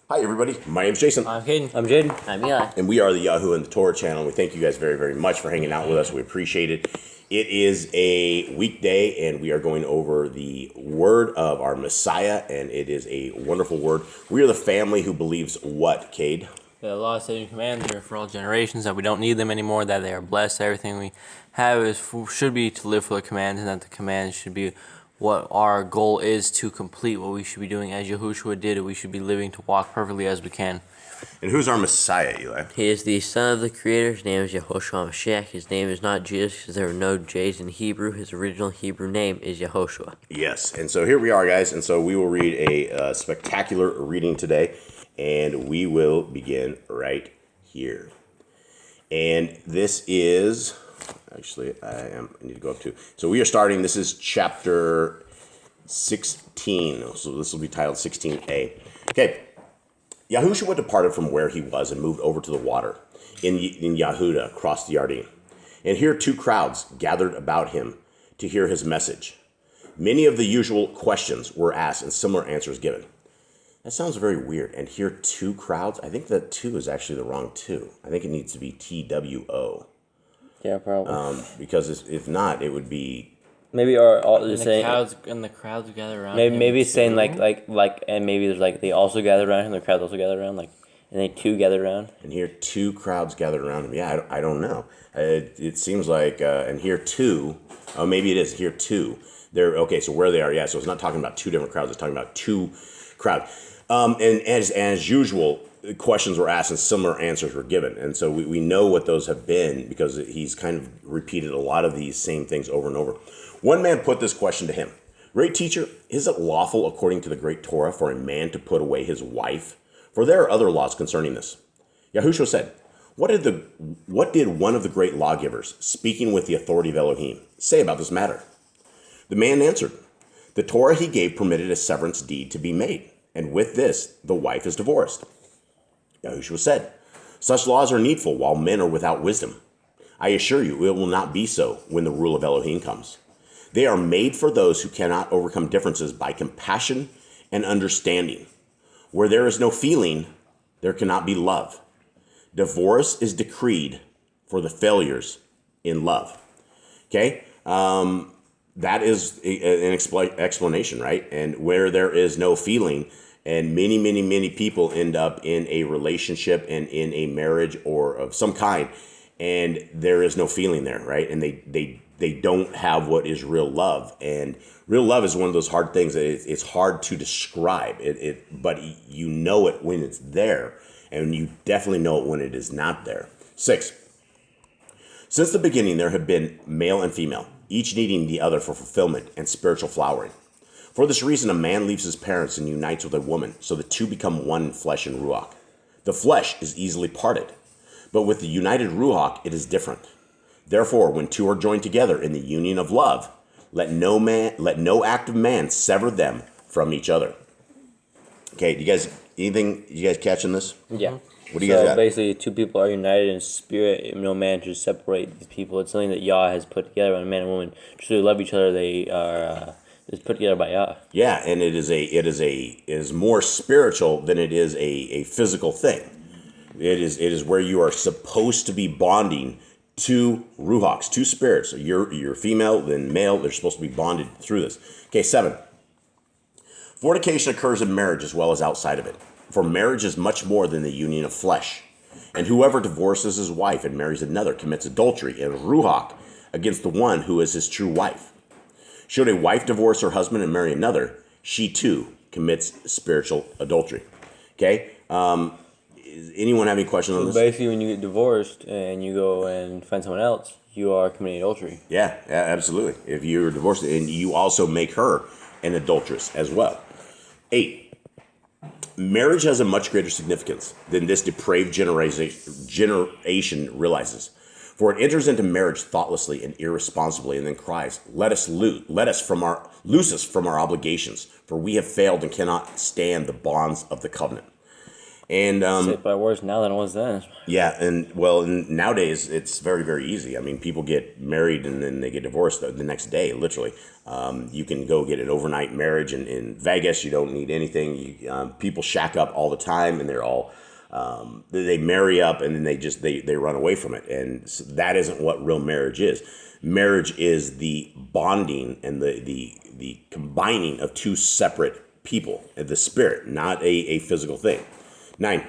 Hi, everybody. My name's Jason. I'm Caden. I'm Jaden. I'm Eli. And we are the Yahoo and the Torah channel. We thank you guys very, very much for hanging out with us. We appreciate it. It is a weekday, and we are going over the word of our Messiah, and it is a wonderful word. We are the family who believes what, Cade? The law, saving commands are for all generations, that we don't need them anymore, that they are blessed. Everything we have should be to live for the commands, and that the commands should be what our goal is to complete what we should be doing as Yahushua did. We should be living to walk perfectly as we can. And who's our Messiah, Eli? He is the son of the Creator. His name is Yehoshua Mashiach. His name is not Jesus because there are no J's in Hebrew. His original Hebrew name is Yehoshua. Yes. And so here we are, guys. And so we will read a spectacular reading today, and we will begin right here. And this is... Actually, I need to go up to. So we are starting. This is chapter 16. So this will be titled 16a. Okay. Yahushua departed from where he was and moved over to the water in Yehuda, across the Yarden. And here 2 crowds gathered about him to hear his message. Many of the usual questions were asked and similar answers given. That sounds very weird. And here 2 crowds? I think that 2 is actually the wrong 2. I think it needs to be TWO. Yeah, probably. Because if not, it would be... Maybe or all And just saying. the crowds gather around. Maybe it's saying like, and maybe there's like they also gather around him. The crowds also gather around, like, and they 2 gather around. And here 2 crowds gathered around him. Yeah, I don't know. It seems like, and here 2. Oh, maybe it is here 2. They're okay. So where they are, yeah. So it's not talking about 2 different crowds. It's talking about 2 crowds. And as usual, questions were asked and similar answers were given. And so we know what those have been because he's kind of repeated a lot of these same things over and over. One man put this question to him. Great teacher, is it lawful according to the great Torah for a man to put away his wife? For there are other laws concerning this. Yahushua said, What did one of the great lawgivers, speaking with the authority of Elohim, say about this matter? The man answered, The Torah he gave permitted a severance deed to be made, and with this the wife is divorced. Yahushua said, Such laws are needful while men are without wisdom. I assure you it will not be so when the rule of Elohim comes. They are made for those who cannot overcome differences by compassion and understanding. Where there is no feeling, there cannot be love. Divorce is decreed for the failures in love. Okay? That is an explanation, right? And where there is no feeling, and many people end up in a relationship and in a marriage or of some kind, and there is no feeling there, right? And they don't have what is real love. And real love is one of those hard things that it's hard to describe. But you know it when it's there, and you definitely know it when it is not there. 6. Since the beginning, there have been male and female, each needing the other for fulfillment and spiritual flowering. For this reason, a man leaves his parents and unites with a woman, so the 2 become one in flesh and ruach. The flesh is easily parted, but with the united ruach, it is different. Therefore, when 2 are joined together in the union of love, let no act of man sever them from each other. Okay, you guys catching this? Yeah. What do you guys got? Basically, 2 people are united in spirit. No man should separate these people. It's something that Yah has put together. When a man and woman truly love each other, they are it's put together by Yah. Yeah, and it is more spiritual than it is a physical thing. It is where you are supposed to be bonding 2 ruachs, 2 spirits. So you're female, then male. They're supposed to be bonded through this. Okay, 7. Fornication occurs in marriage as well as outside of it. For marriage is much more than the union of flesh. And whoever divorces his wife and marries another commits adultery and ruach against the one who is his true wife. Should a wife divorce her husband and marry another, she too commits spiritual adultery. Okay? Anyone have any questions on this? Basically, when you get divorced and you go and find someone else, you are committing adultery. Yeah, absolutely. If you're divorced, and you also make her an adulteress as well. 8. Marriage has a much greater significance than this depraved generation realizes. For it enters into marriage thoughtlessly and irresponsibly, and then cries, loose us from our obligations, for we have failed and cannot stand the bonds of the covenant. And It's by worse now than it was then. yeah, and nowadays it's very, very easy. I mean, people get married and then they get divorced the next day, literally. You can go get an overnight marriage in Vegas. You don't need anything. People shack up all the time, and they're all they marry up, and then they run away from it. And so that isn't what real marriage is. Marriage is the bonding and the combining of two separate people, the spirit, not a physical thing. 9.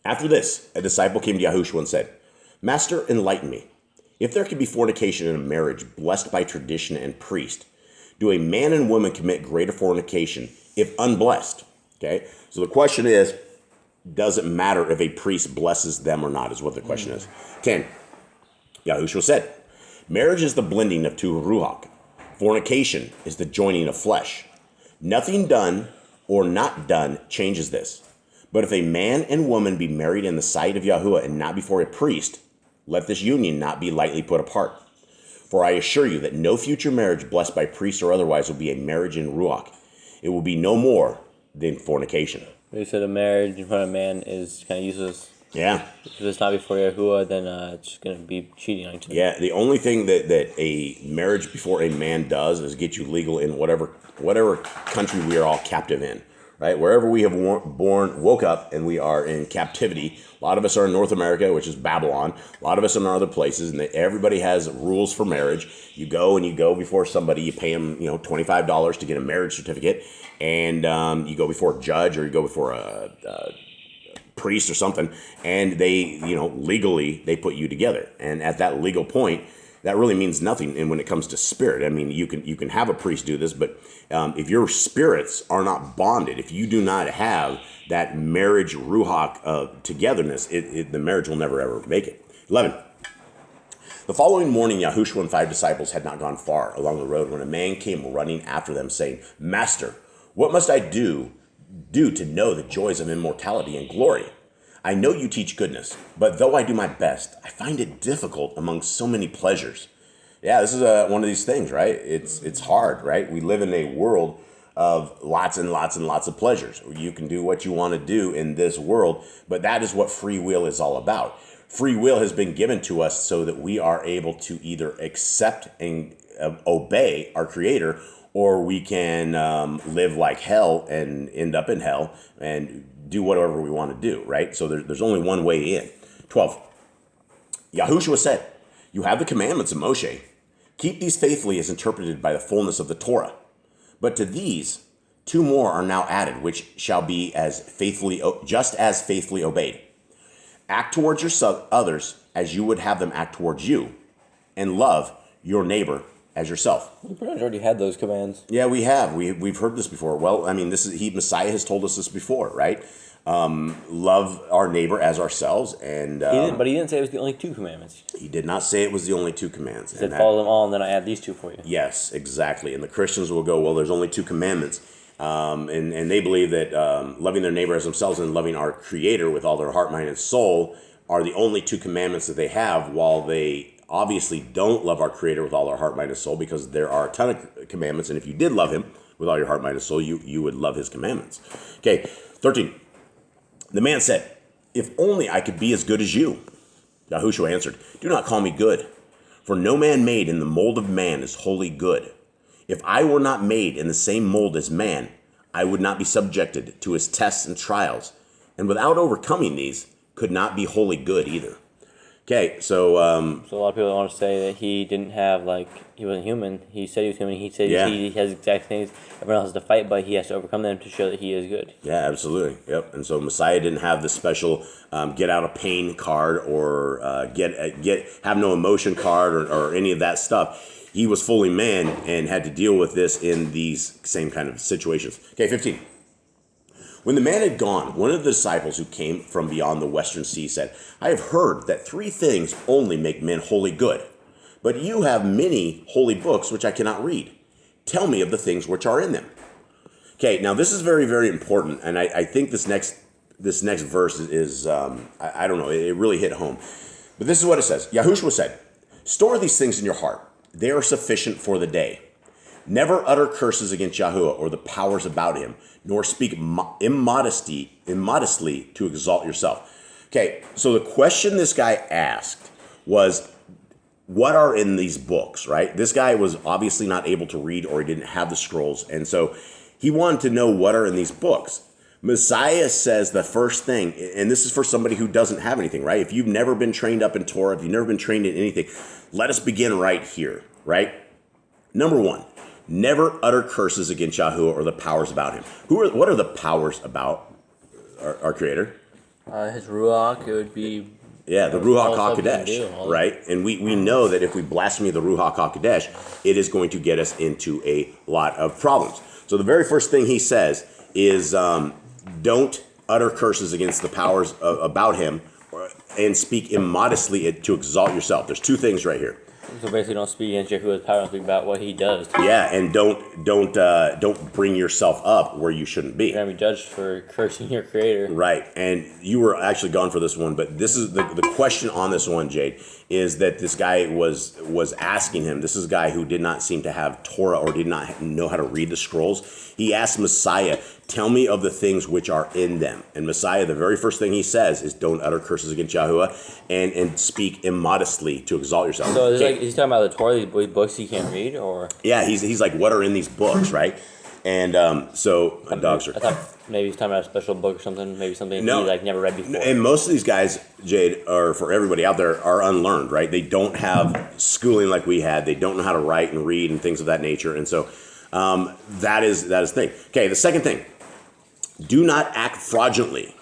After this, a disciple came to Yahushua and said, Master, enlighten me. If there can be fornication in a marriage blessed by tradition and priest, do a man and woman commit greater fornication if unblessed? Okay, so the question is, does it matter if a priest blesses them or not, is what the question is. 10. Yahushua said, marriage is the blending of two ruach. Fornication is the joining of flesh. Nothing done or not done changes this. But if a man and woman be married in the sight of Yahuwah and not before a priest, let this union not be lightly put apart. For I assure you that no future marriage blessed by priest or otherwise will be a marriage in Ruach. It will be no more than fornication. You said a marriage in front of a man is kind of useless. Yeah. If it's not before Yahuwah, then it's just going to be cheating on each other. Yeah, the only thing that a marriage before a man does is get you legal in whatever country we are all captive in. Right? Wherever we have woke up and we are in captivity. A lot of us are in North America, which is Babylon. A lot of us are in other places, and everybody has rules for marriage. You go before somebody, you pay them, $25 to get a marriage certificate, and you go before a judge or you go before a priest or something, and they, legally they put you together. And at that legal point, that really means nothing. And when it comes to spirit, I mean, you can have a priest do this, but if your spirits are not bonded, if you do not have that marriage ruach togetherness, the marriage will never ever make it. 11. The following morning, Yahushua and 5 disciples had not gone far along the road when a man came running after them, saying, Master, what must I do to know the joys of immortality and glory? I know you teach goodness, but though I do my best, I find it difficult among so many pleasures. Yeah, this is one of these things, right? It's hard, right? We live in a world of lots and lots and lots of pleasures. You can do what you want to do in this world, but that is what free will is all about. Free will has been given to us so that we are able to either accept and obey our Creator, or we can live like hell and end up in hell and do whatever we want to do, right? So there's only one way in. 12. Yahushua said, you have the commandments of Moshe. Keep these faithfully as interpreted by the fullness of the Torah. But to these, 2 more are now added, which shall be just as faithfully obeyed. Act towards your others as you would have them act towards you, and love your neighbor as yourself. We pretty much already had those commands. Yeah, we have. We've heard this before. Well, I mean, Messiah has told us this before, right? Love our neighbor as ourselves, and But he didn't say it was the only 2 commandments. he did not say it was the only 2 commands. He said follow them all, and then I add these 2 for you. Yes, exactly. And the Christians will go, well, there's only 2 commandments, and they believe that loving their neighbor as themselves and loving our Creator with all their heart, mind, and soul are the only 2 commandments that they have, while they obviously don't love our Creator with all their heart, mind, and soul, because there are a ton of commandments, and if you did love Him with all your heart, mind, and soul, you would love His commandments. Okay, 13. The man said, if only I could be as good as you. Yahushua answered, do not call me good, for no man made in the mold of man is wholly good. If I were not made in the same mold as man, I would not be subjected to his tests and trials, and without overcoming these, could not be wholly good either. Okay, so So a lot of people want to say that he didn't have, he wasn't human. He said he was human. He said Yeah. he has exact things everyone else has to fight, but he has to overcome them to show that he is good. yeah, absolutely. Yep. And so Messiah didn't have the special get out of pain card or have no emotion card or any of that stuff. He was fully man and had to deal with this in these same kind of situations. Okay, 15. When the man had gone, one of the disciples who came from beyond the western sea said, I have heard that 3 things only make men wholly good, but you have many holy books which I cannot read. Tell me of the things which are in them. Okay, now this is very, very important, and I think this next verse is I don't know, it really hit home. But this is what it says. Yahushua said, store these things in your heart. They are sufficient for the day. Never utter curses against Yahuwah or the powers about him, nor speak immodestly to exalt yourself. Okay, so the question this guy asked was, what are in these books, right? This guy was obviously not able to read, or he didn't have the scrolls. And so he wanted to know what are in these books. Messiah says the first thing, and this is for somebody who doesn't have anything, right? If you've never been trained up in Torah, if you've never been trained in anything, let us begin right here, right? Number one, never utter curses against Yahuwah or the powers about him. What are the powers about our Creator? His Ruach, it would be... Yeah, the Ruach HaKodesh, right? And we know that if we blaspheme the Ruach HaKodesh, it is going to get us into a lot of problems. So the very first thing he says is don't utter curses against the powers about him and speak immodestly to exalt yourself. There's two things right here. So basically, don't speak against Yahuwah's power, speak about what he does. Yeah, and don't bring yourself up where you shouldn't be. You're going to be judged for cursing your Creator. Right, and you were actually gone for this one, but this is the question on this one, Jade, is that this guy was asking him. This is a guy who did not seem to have Torah or did not know how to read the scrolls. He asked Messiah, tell me of the things which are in them. And Messiah, the very first thing he says is don't utter curses against Yahuwah and speak immodestly to exalt yourself. So is he talking about the Torah, these books he can't read, or? Yeah, he's like, what are in these books, right? And so my dogs are. I thought maybe he's talking about a special book or something. Maybe something he never read before. And most of these guys, Jade, or for everybody out there, are unlearned, right? They don't have schooling like we had. They don't know how to write and read and things of that nature. And so that is the thing. Okay, the second thing: do not act fraudulently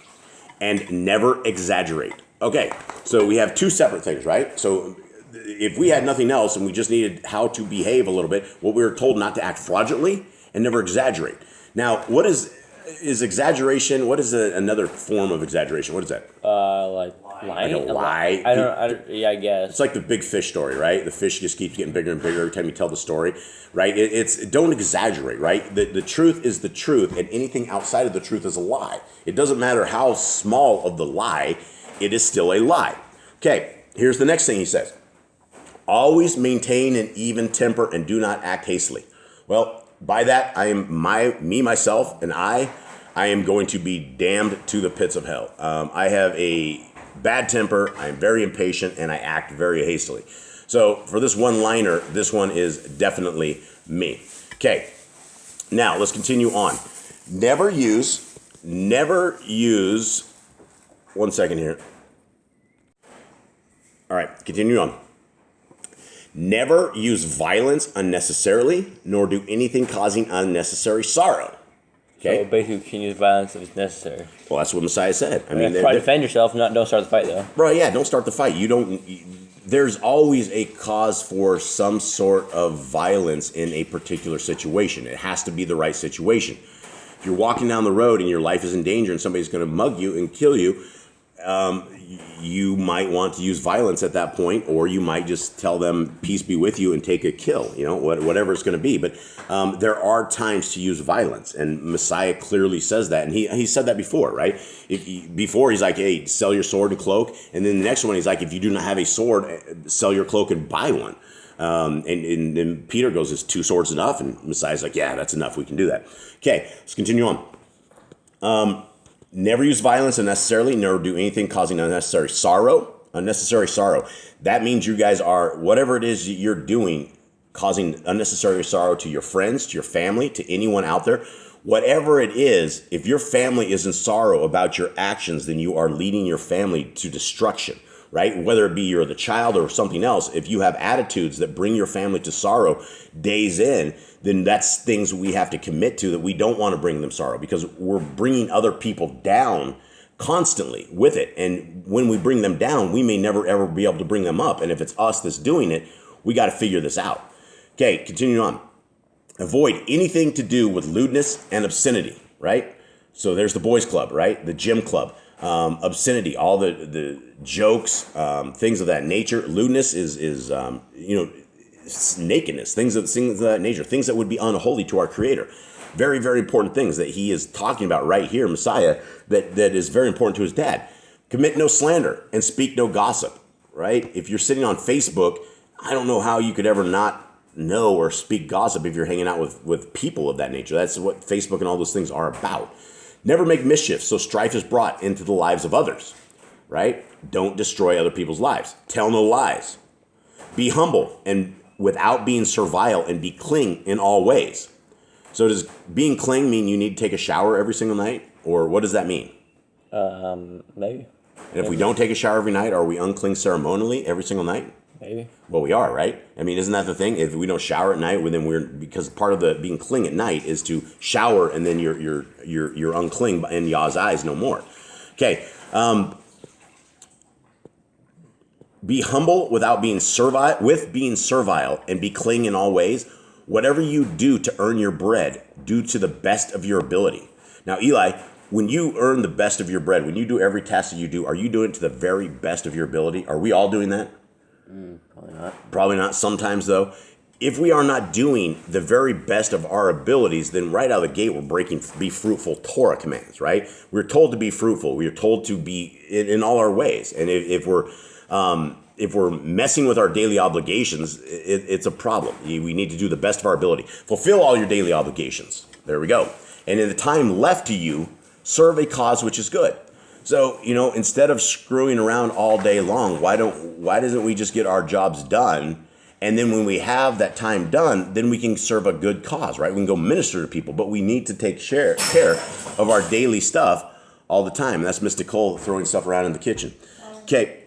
and never exaggerate. Okay, so we have two separate things, right? So if we had nothing else and we just needed how to behave a little bit, what we were told not to act fraudulently and never exaggerate. Now, what is exaggeration? What is another form of exaggeration? What is that? Like lying? Like a lie? I guess. It's like the big fish story, right? The fish just keeps getting bigger and bigger every time you tell the story, right? It's don't exaggerate, right? The truth is the truth, and anything outside of the truth is a lie. It doesn't matter how small of the lie, it is still a lie. Okay, here's the next thing he says. Always maintain an even temper and do not act hastily. Well, by that, I am myself, and I am going to be damned to the pits of hell. I have a bad temper, I am very impatient, and I act very hastily. So for this one-liner, this one is definitely me. Okay, now let's continue on. Never use, one second here. All right, continue on. Never use violence unnecessarily, nor do anything causing unnecessary sorrow. Okay. So basically, you can use violence if it's necessary. Well, that's what Messiah said. I mean, try to defend yourself. Don't start the fight, though. Right? Yeah. Don't start the fight. There's always a cause for some sort of violence in a particular situation. It has to be the right situation. If you're walking down the road and your life is in danger and somebody's going to mug you and kill you, you might want to use violence at that point, or you might just tell them peace be with you and take a kill, whatever it's going to be. But there are times to use violence, and Messiah clearly says that, and he said that before, right? Before he's like, hey, sell your sword and cloak, and then the next one he's like, if you do not have a sword, sell your cloak and buy one. And Peter goes, is 2 swords enough? And Messiah's like, yeah, that's enough. We can do that. Okay, let's continue on. Never use violence unnecessarily, nor do anything causing unnecessary sorrow. Unnecessary sorrow. That means you guys are, whatever it is you're doing, causing unnecessary sorrow to your friends, to your family, to anyone out there. Whatever it is, if your family is in sorrow about your actions, then you are leading your family to destruction, right? Whether it be you're the child or something else, if you have attitudes that bring your family to sorrow days in, then that's things we have to commit to, that we don't want to bring them sorrow, because we're bringing other people down constantly with it. And when we bring them down, we may never, ever be able to bring them up. And if it's us that's doing it, we got to figure this out. Okay, continuing on. Avoid anything to do with lewdness and obscenity, right? So there's the boys club, right? The gym club. Obscenity, all the jokes, things of that nature. Lewdness is nakedness, things of that nature, things that would be unholy to our Creator. Very, very important things that he is talking about right here, Messiah, that is very important to his dad. Commit no slander and speak no gossip, right? If you're sitting on Facebook, I don't know how you could ever not know or speak gossip if you're hanging out with people of that nature. That's what Facebook and all those things are about. Never make mischief, so strife is brought into the lives of others, right? Don't destroy other people's lives. Tell no lies. Be humble and without being servile, and be clean in all ways. So does being clean mean you need to take a shower every single night? Or what does that mean? Maybe. And if we don't take a shower every night, are we unclean ceremonially every single night? Maybe. Well, we are, right? I mean, isn't that the thing? If we don't shower at night, well, then because part of the being clean at night is to shower, and then you're unclean in Yah's eyes no more. Okay. Be humble without being servile, and be clean in all ways. Whatever you do to earn your bread, do to the best of your ability. Now, Eli, when you earn the best of your bread, when you do every task that you do, are you doing it to the very best of your ability? Are we all doing that? Probably not. Probably not. Sometimes, though. If we are not doing the very best of our abilities, then right out of the gate, we're breaking be fruitful Torah commands, right? We're told to be fruitful. We are told to be in all our ways. And if we're messing with our daily obligations, it's a problem. We need to do the best of our ability. Fulfill all your daily obligations. There we go. And in the time left to you, serve a cause which is good. So, instead of screwing around all day long, why doesn't we just get our jobs done? And then when we have that time done, then we can serve a good cause, right? We can go minister to people, but we need to take care of our daily stuff all the time. And that's Mr. Cole throwing stuff around in the kitchen. Okay.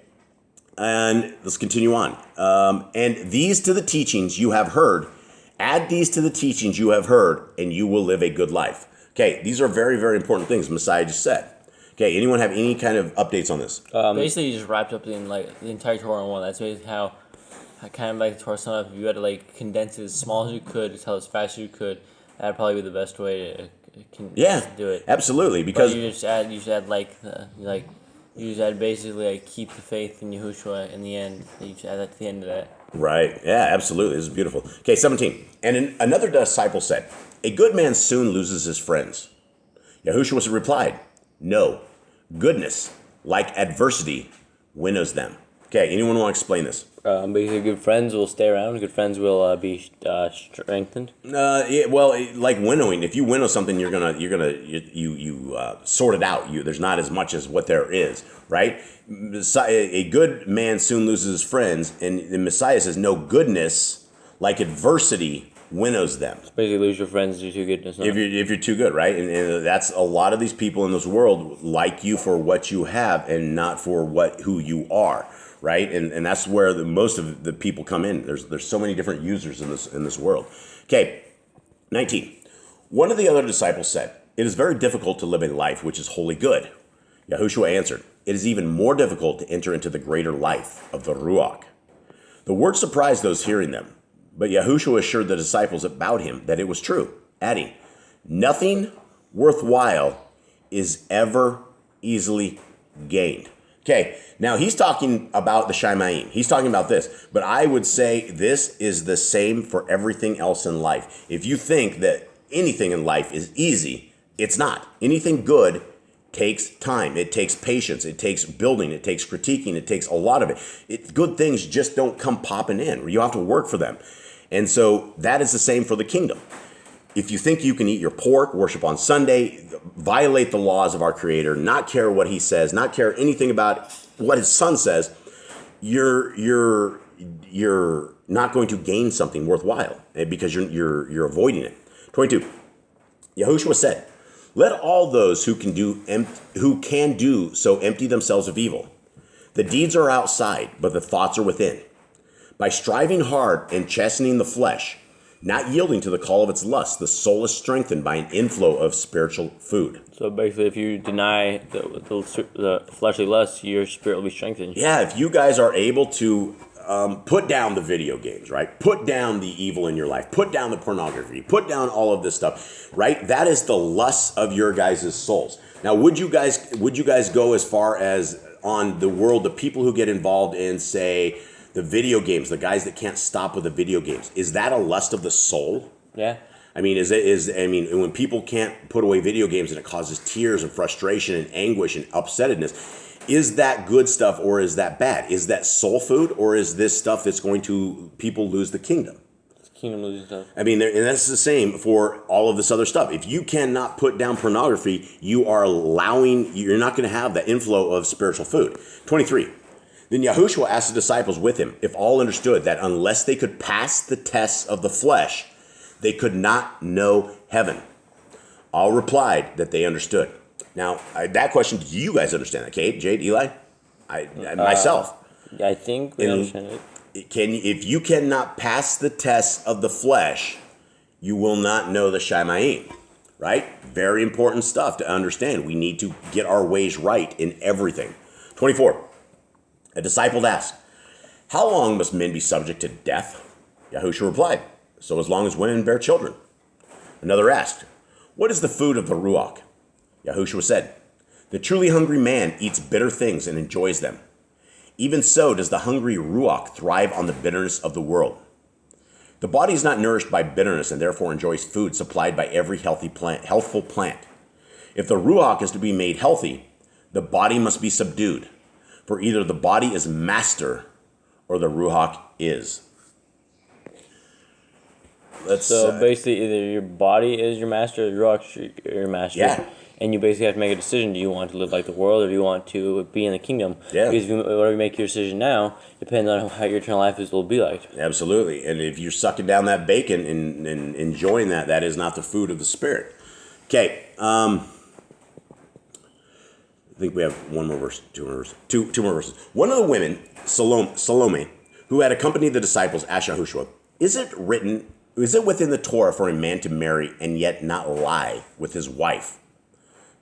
And let's continue on. And these to the teachings you have heard, add these to the teachings you have heard, and you will live a good life. Okay, these are very, very important things Messiah just said. Okay, anyone have any kind of updates on this? Basically, you just wrapped up in the entire Torah in one. That's basically how kind of like the Torah summed up. If you had to condense it as small as you could, tell as fast as you could, that'd probably be the best way to do it. Absolutely, because but you just add you just add basically keep the faith in Yahushua in the end. You just add that to the end of that. Right. Yeah, absolutely. This is beautiful. Okay, 17. And another disciple said, a good man soon loses his friends. Yahushua replied, no, goodness, like adversity, winnows them. Okay, anyone want to explain this? Basically, good friends will stay around. Good friends will be strengthened. Yeah, well, like winnowing. If you winnow something, you sort it out. There's not as much as what there is, right? A good man soon loses his friends, and the Messiah says, no, goodness, like adversity, winnows them. Basically, lose your friends due to goodness. No? If you're too good, right? And that's a lot of these people in this world like you for what you have and not for who you are. Right, and that's where most of the people come in. There's so many different users in this world. Okay, 19. One of the other disciples said, "It is very difficult to live a life which is wholly good." Yahushua answered, "It is even more difficult to enter into the greater life of the Ruach." The word surprised those hearing them, but Yahushua assured the disciples about him that it was true, adding, "Nothing worthwhile is ever easily gained." Okay, now he's talking about the Shemaim. He's talking about this. But I would say this is the same for everything else in life. If you think that anything in life is easy, it's not. Anything good takes time. It takes patience. It takes building. It takes critiquing. It takes a lot of it. Good things just don't come popping in. You have to work for them. And so that is the same for the kingdom. If you think you can eat your pork, worship on Sunday, violate the laws of our Creator, not care what He says, not care anything about what His Son says, you're not going to gain something worthwhile because you're avoiding it. 22. Yahushua said, "Let all those who can do so empty themselves of evil. The deeds are outside, but the thoughts are within. By striving hard and chastening the flesh, not yielding to the call of its lust, the soul is strengthened by an inflow of spiritual food." So basically, if you deny the fleshly lust, your spirit will be strengthened. Yeah, if you guys are able to put down the video games, right? Put down the evil in your life. Put down the pornography. Put down all of this stuff, right? That is the lust of your guys' souls. Now, would you guys go as far as on the world, the people who get involved in, say, the video games, the guys that can't stop with the video games, is that a lust of the soul? Yeah. I mean, when people can't put away video games and it causes tears and frustration and anguish and upsettedness, is that good stuff or is that bad? Is that soul food or is this stuff that's going to people lose the kingdom? kingdom losing stuff. I mean, and that's the same for all of this other stuff. If you cannot put down pornography, you're not going to have the inflow of spiritual food. 23. Then Yahushua asked the disciples with him if all understood that unless they could pass the tests of the flesh, they could not know heaven. All replied that they understood. Now, that question, do you guys understand that? Kate, Jade, Eli? Myself. I think we understand it. If you cannot pass the test of the flesh, you will not know the Shamayim, right? Very important stuff to understand. We need to get our ways right in everything. 24. A disciple asked, how long must men be subject to death? Yahushua replied, so as long as women bear children. Another asked, what is the food of the Ruach? Yahushua said, the truly hungry man eats bitter things and enjoys them. Even so does the hungry Ruach thrive on the bitterness of the world. The body is not nourished by bitterness and therefore enjoys food supplied by every healthful plant. If the Ruach is to be made healthy, the body must be subdued. For either the body is master or the Ruach is. So basically, either your body is your master or your Ruach is your master. Yeah. And you basically have to make a decision. Do you want to live like the world or do you want to be in the kingdom? Yeah. Because whatever you make your decision now depends on how your eternal life will be like. Absolutely. And if you're sucking down that bacon and enjoying that is not the food of the Spirit. Okay. I think we have one more verse, two more verses. One of the women, Salome, who had accompanied the disciples, asked Yahushua, is it within the Torah for a man to marry and yet not lie with his wife?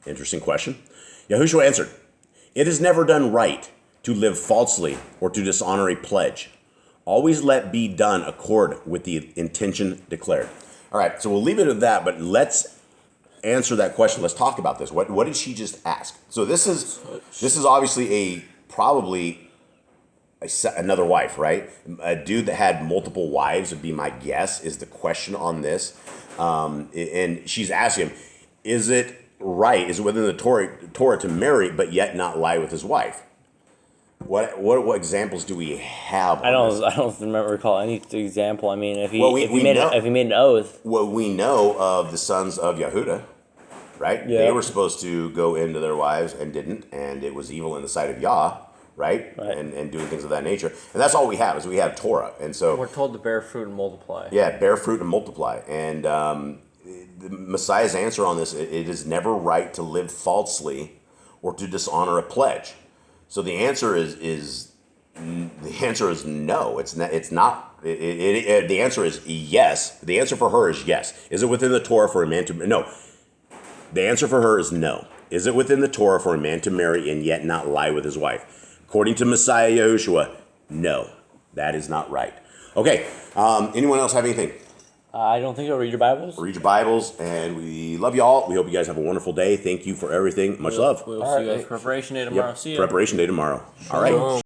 Interesting question. Yahushua answered, it is never done right to live falsely or to dishonor a pledge. Always let be done accord with the intention declared. All right, so we'll leave it at that, but let's answer that question. Let's talk about this. What did she just ask? So this is obviously another wife, right? A dude that had multiple wives would be my guess is the question on this. And she's asking him, is it right? Is it within the Torah to marry but yet not lie with his wife? What examples do we have? I don't recall any example. I mean, if he made an oath. Well, we know of the sons of Yehuda, right? Yeah. They were supposed to go into their wives and didn't, and it was evil in the sight of Yah, right? And doing things of that nature. And that's all we have is we have Torah, and so We're told to bear fruit and multiply. yeah, bear fruit and multiply. And the Messiah's answer on this: it is never right to live falsely or to dishonor a pledge. So the answer is no. It's not. It's not. The answer is yes. The answer for her is yes. Is it within the Torah for a man to no? The answer for her is no. Is it within the Torah for a man to marry and yet not lie with his wife? According to Messiah Yahushua, no. That is not right. Okay. Anyone else have anything? I don't think so. Read your Bibles. Read your Bibles, and we love you all. We hope you guys have a wonderful day. Thank you for everything. Much love. We'll see you guys preparation day tomorrow. Yep. See you. Preparation day tomorrow. All right.